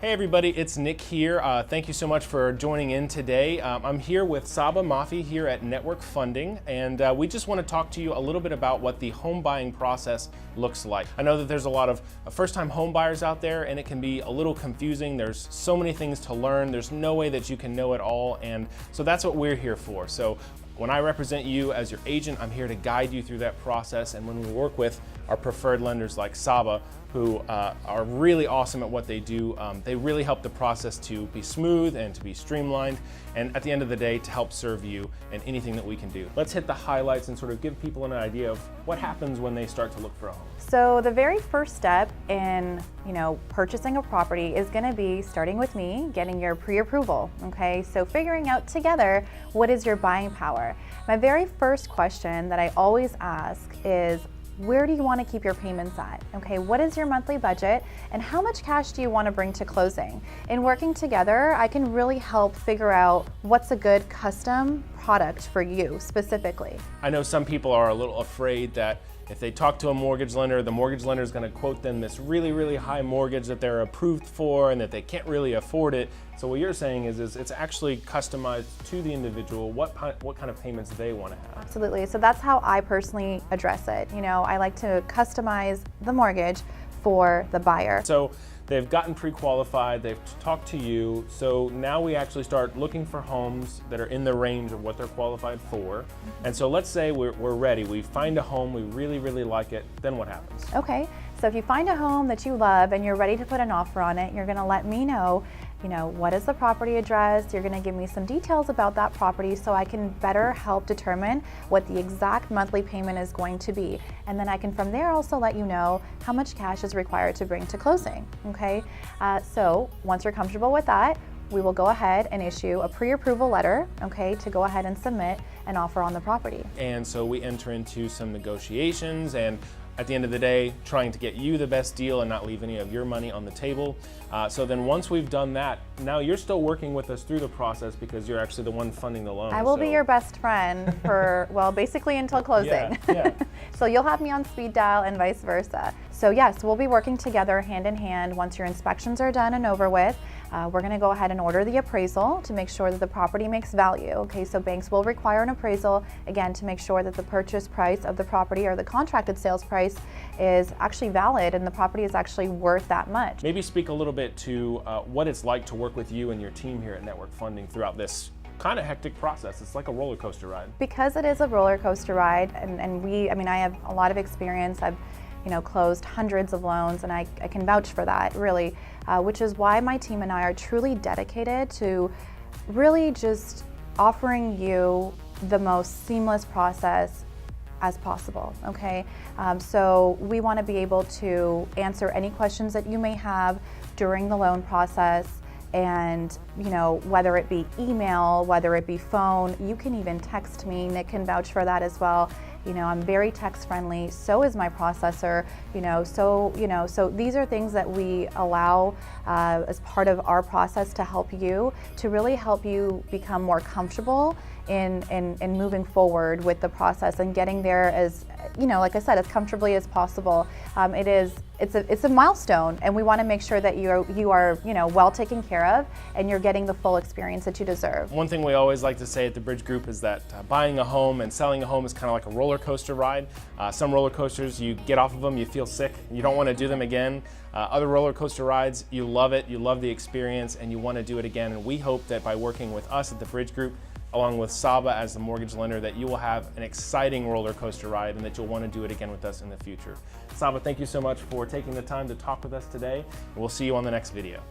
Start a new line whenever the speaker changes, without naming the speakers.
Hey everybody, it's Nick here. Thank you so much for joining in today. I'm here with Saba Mafi here at Network Funding, and we just want to talk to you a little bit about what the home buying process looks like. I know that there's a lot of first-time home buyers out there, and it can be a little confusing. There's so many things to learn. There's no way that you can know it all, and so that's what we're here for. So when I represent you as your agent, I'm here to guide you through that process. And when we work with our preferred lenders like Saba, who are really awesome at what they do, they really help the process to be smooth and to be streamlined, and at the end of the day, to help serve you and anything that we can do. Let's hit the highlights and sort of give people an idea of what happens when they start to look for a home.
So the very first step in purchasing a property is going to be starting with me, getting your pre-approval. Okay, so figuring out together what is your buying power. My very first question that I always ask is, where do you want to keep your payments at? Okay, what is your monthly budget and how much cash do you want to bring to closing? In working together, I can really help figure out what's a good custom product for you specifically.
I know some people are a little afraid that if they talk to a mortgage lender, the mortgage lender is going to quote them this really, really high mortgage that they're approved for and that they can't really afford it. So what you're saying is it's actually customized to the individual, what kind of payments they want to have.
Absolutely. So that's how I personally address it. I like to customize the mortgage for the buyer.
So they've gotten pre-qualified, they've talked to you, so now we actually start looking for homes that are in the range of what they're qualified for. And so let's say we're ready, we find a home, we really, really like it, then what happens?
Okay, so if you find a home that you love and you're ready to put an offer on it, you're gonna let me know, what is the property address? You're gonna give me some details about that property so I can better help determine what the exact monthly payment is going to be. And then I can from there also let you know how much cash is required to bring to closing, okay? So once you're comfortable with that, we will go ahead and issue a pre-approval letter, okay, to go ahead and submit an offer on the property.
And so we enter into some negotiations, and at the end of the day, trying to get you the best deal and not leave any of your money on the table. So then once we've done that, now you're still working with us through the process because you're actually the one funding the loan.
I will be your best friend for, well, basically until closing.
Yeah.
So you'll have me on speed dial and vice versa. So yes, we'll be working together hand in hand. Once your inspections are done and over with, we're gonna go ahead and order the appraisal to make sure that the property makes value. Okay, so banks will require an appraisal, again, to make sure that the purchase price of the property or the contracted sales price is actually valid and the property is actually worth that much.
Maybe speak a little bit to what it's like to work with you and your team here at Network Funding throughout this kind of hectic process. It's like a roller coaster ride.
Because it is a roller coaster ride, and I have a lot of experience. I've closed hundreds of loans, and I can vouch for that, really, which is why my team and I are truly dedicated to really just offering you the most seamless process as possible, okay? So we want to be able to answer any questions that you may have during the loan process, and whether it be email, whether it be phone, you can even text me. Nick can vouch for that as well. I'm very text friendly, so is my processor, so these are things that we allow as part of our process to help you, to really help you become more comfortable in moving forward with the process and getting there as, like I said, as comfortably as possible. It's a milestone, and we want to make sure that you are well taken care of and you're getting the full experience that you deserve.
One thing we always like to say at the Bridge Group is that buying a home and selling a home is kind of like a roller coaster ride. Some roller coasters, you get off of them, you feel sick, you don't want to do them again. Other roller coaster rides, you love it, you love the experience, and you want to do it again. And we hope that by working with us at the Bridge Group, along with Saba as the mortgage lender, that you will have an exciting roller coaster ride and that you'll want to do it again with us in the future. Saba, thank you so much for taking the time to talk with us today, and we'll see you on the next video.